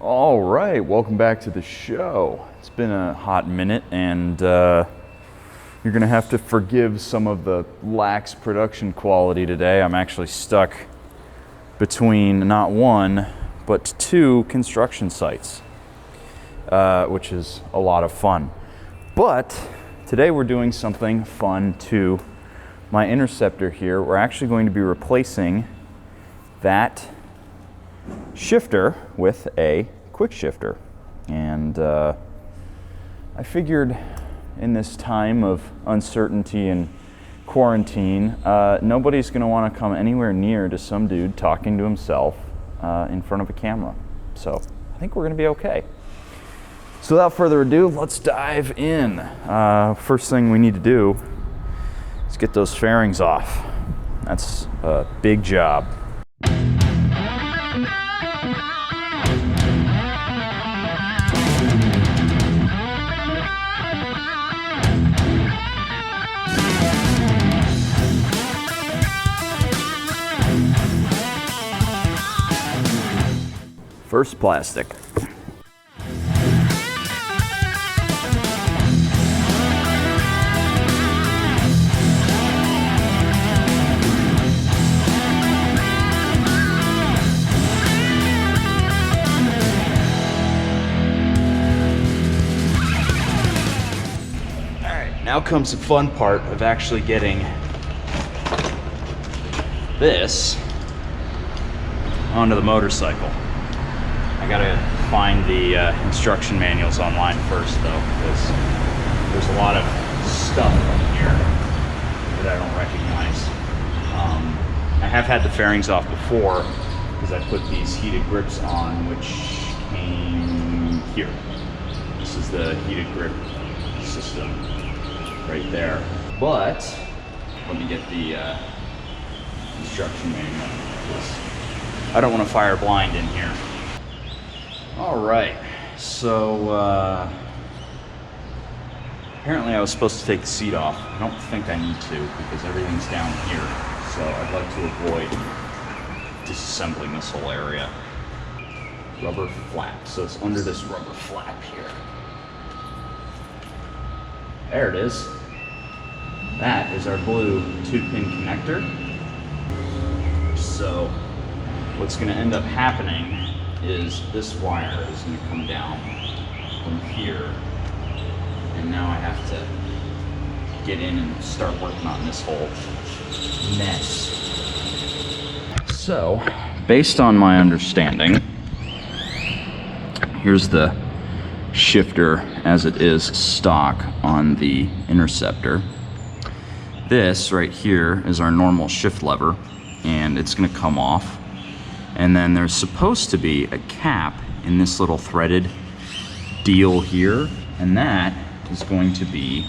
All right, welcome back to the show. It's been a hot minute, and you're gonna have to forgive some of the lax production quality today. I'm actually stuck between not one, but two construction sites, which is a lot of fun. But today we're doing something fun to my Interceptor here. We're actually going to be replacing that shifter with a quick shifter. And I figured in this time of uncertainty and quarantine, nobody's going to want to come anywhere near to some dude talking to himself in front of a camera. So I think we're going to be okay. So without further ado, let's dive in. First thing we need to do is get those fairings off. That's a big job. First plastic. Now comes the fun part of actually getting this onto the motorcycle. I gotta find the instruction manuals online first though, because there's a lot of stuff in here that I don't recognize. I have had the fairings off before because I put these heated grips on, which came here. This is the heated grip system right there. But let me get the instruction manual, because I don't want to fire blind in here. All right, so apparently I was supposed to take the seat off. I don't think I need to because everything's down here. So I'd like to avoid disassembling this whole area. Rubber flap, so it's under this rubber flap here. There it is. That is our blue 2-pin connector. So what's going to end up happening is this wire is going to come down from here, and now I have to get in and start working on this whole mess. So based on my understanding, here's the shifter as it is stock on the Interceptor. This right here is our normal shift lever, and it's going to come off. And then there's supposed to be a cap in this little threaded deal here, and that is going to be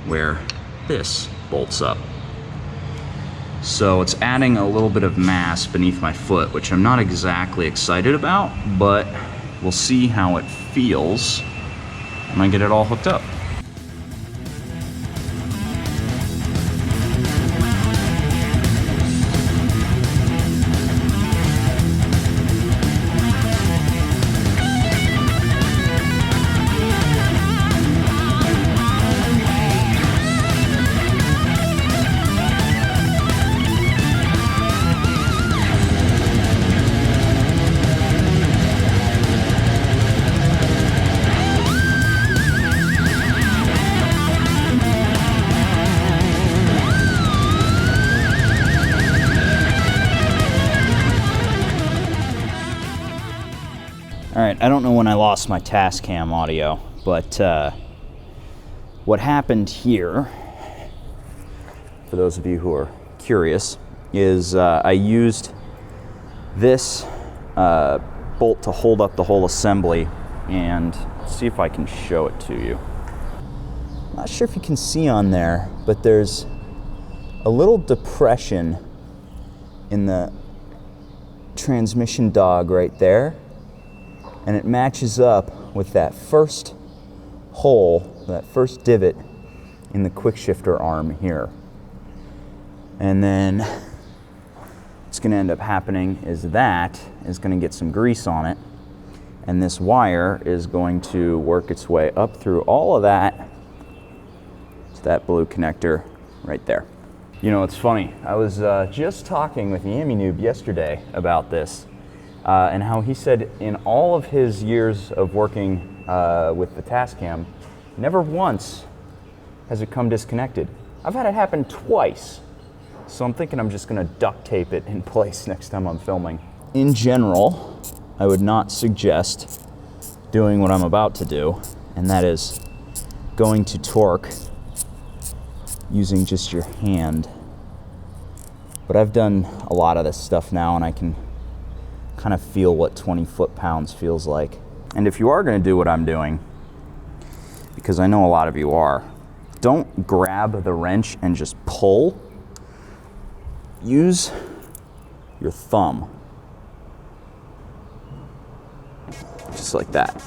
where this bolts up. So it's adding a little bit of mass beneath my foot, which I'm not exactly excited about, but we'll see how it feels when I get it all hooked up. All right, I don't know when I lost my Tascam audio, but what happened here, for those of you who are curious, is I used this bolt to hold up the whole assembly, and see if I can show it to you. I'm not sure if you can see on there, but there's a little depression in the transmission dog right there. And it matches up with that first hole, that first divot in the quick shifter arm here. And then what's going to end up happening is that is going to get some grease on it, And this wire is going to work its way up through all of that to that blue connector right there. You know, it's funny. I was just talking with Yami Noob yesterday about this and how he said in all of his years of working with the Tascam, never once has it come disconnected. I've had it happen twice. So I'm thinking I'm just gonna duct tape it in place next time I'm filming. In general, I would not suggest doing what I'm about to do, and that is going to torque using just your hand. But I've done a lot of this stuff now, and I can kind of feel what 20 foot-pounds feels like. And if you are gonna do what I'm doing, because I know a lot of you are, don't grab the wrench and just pull. Use your thumb. Just like that.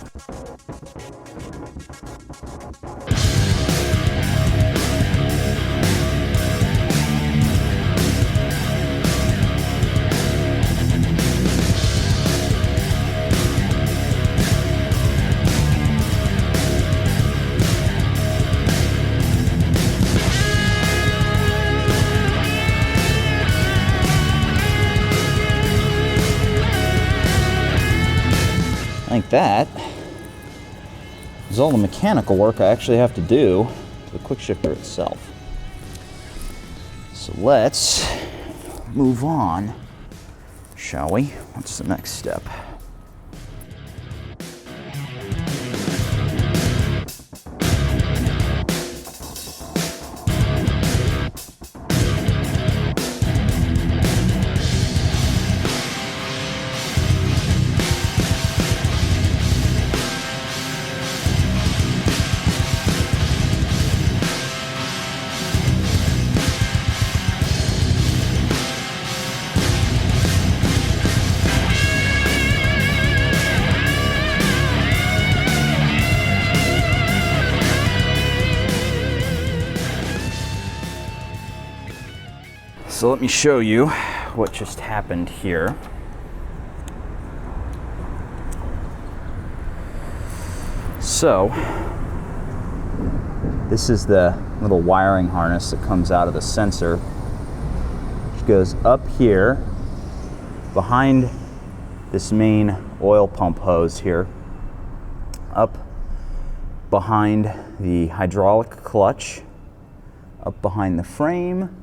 Like that is all the mechanical work I actually have to do to the quick shifter itself. So let's move on, shall we? What's the next step? So let me show you what just happened here. So this is the little wiring harness that comes out of the sensor, which goes up here behind this main oil pump hose here, up behind the hydraulic clutch, up behind the frame,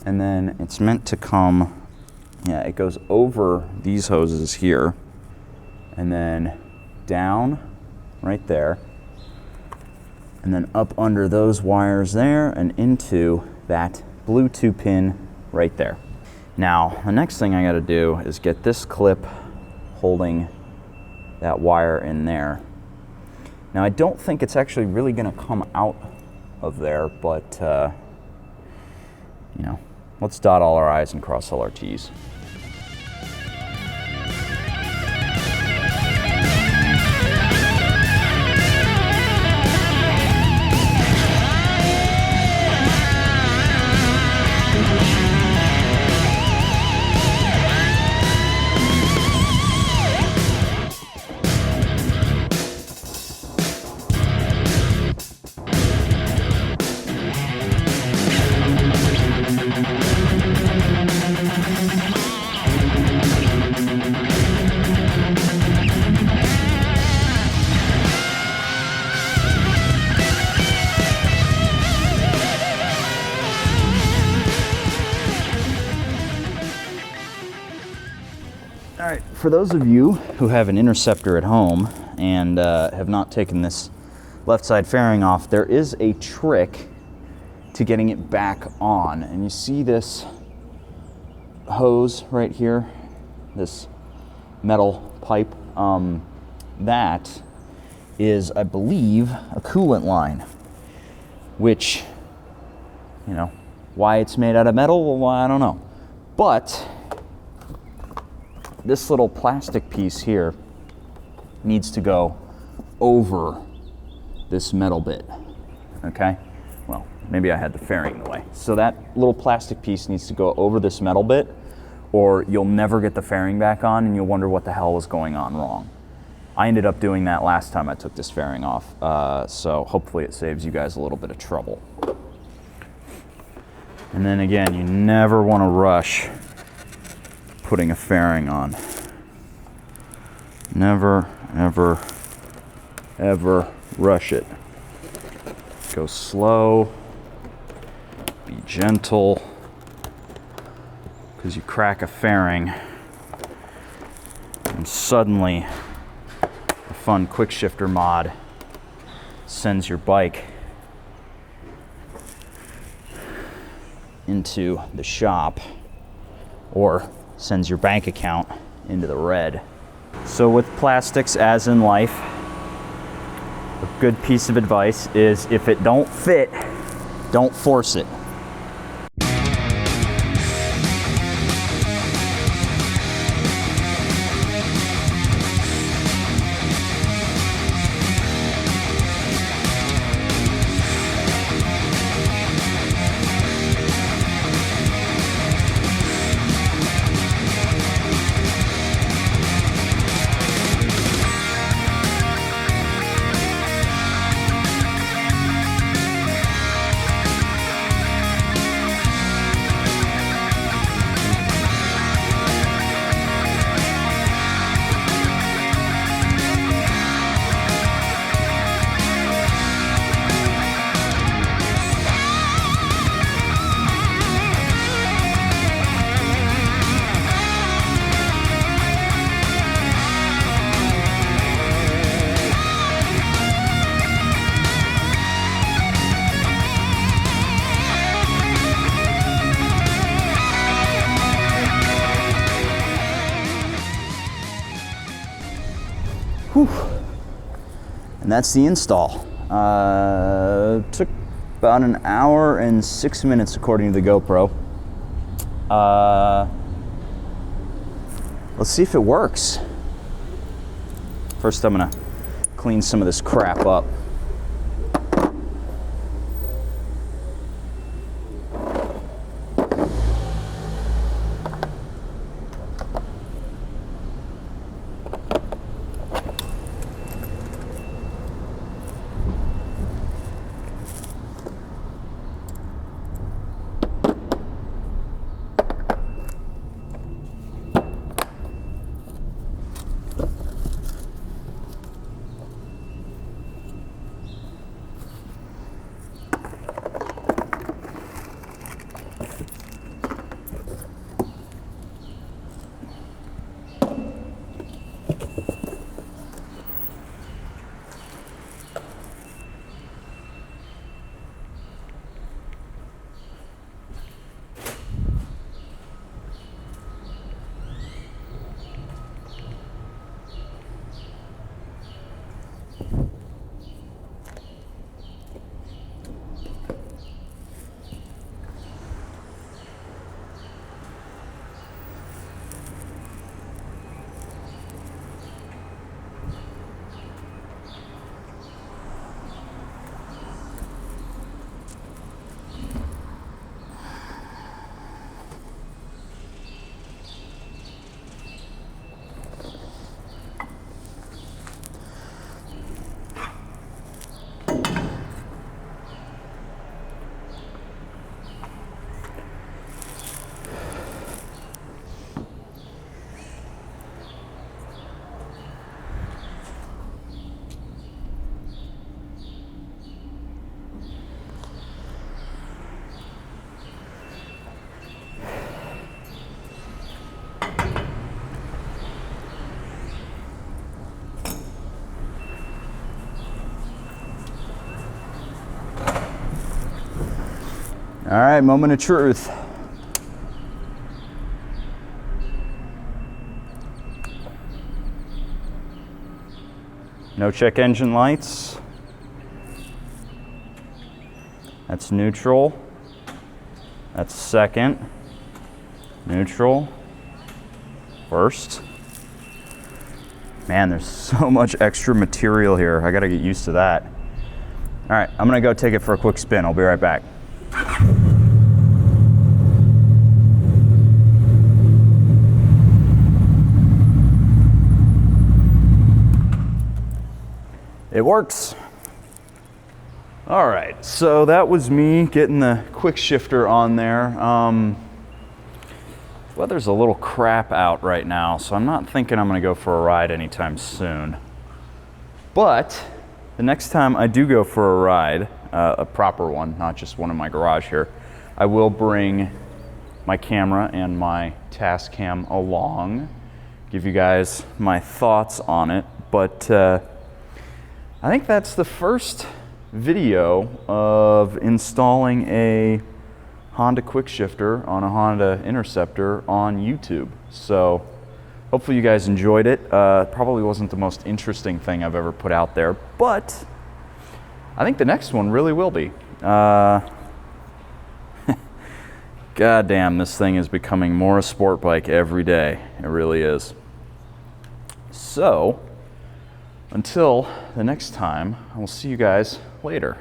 and then it's meant to come, yeah, it goes over these hoses here, and then down right there, and then up under those wires there and into that blue 2-pin right there. Now, the next thing I gotta do is get this clip holding that wire in there. Now, I don't think it's actually really gonna come out of there, but you know, let's dot all our I's and cross all our T's. All right, for those of you who have an Interceptor at home and have not taken this left side fairing off, there is a trick to getting it back on. And you see this hose right here, this metal pipe, that is, I believe, a coolant line, which, you know, why it's made out of metal, well, I don't know. But this little plastic piece here needs to go over this metal bit, okay? Well, maybe I had the fairing in the way. So that little plastic piece needs to go over this metal bit, or you'll never get the fairing back on and you'll wonder what the hell was going on wrong. I ended up doing that last time I took this fairing off, so hopefully it saves you guys a little bit of trouble. And then again, you never want to rush putting a fairing on. Never, ever, ever rush it. Go slow, be gentle, because you crack a fairing and suddenly a fun quick shifter mod sends your bike into the shop or sends your bank account into the red. So with plastics, as in life, a good piece of advice is if it don't fit, don't force it. Whew. And that's the install. Took about an hour and 6 minutes according to the GoPro. Let's see if it works. First I'm gonna clean some of this crap up. All right, moment of truth. No check engine lights. That's neutral. That's second. Neutral. First. Man, there's so much extra material here. I gotta get used to that. All right, I'm gonna go take it for a quick spin. I'll be right back. it works. All right, so that was me getting the quick shifter on there. Weather's a little crap out right now, so I'm not thinking I'm gonna go for a ride anytime soon. But the next time I do go for a ride, a proper one, not just one in my garage here, I will bring my camera and my Tascam along, give you guys my thoughts on it. But I think that's the first video of installing a Honda quick shifter on a Honda Interceptor on YouTube. So hopefully you guys enjoyed it. Probably wasn't the most interesting thing I've ever put out there, but I think the next one really will be. God damn, this thing is becoming more a sport bike every day. It really is. So until the next time, I will see you guys later.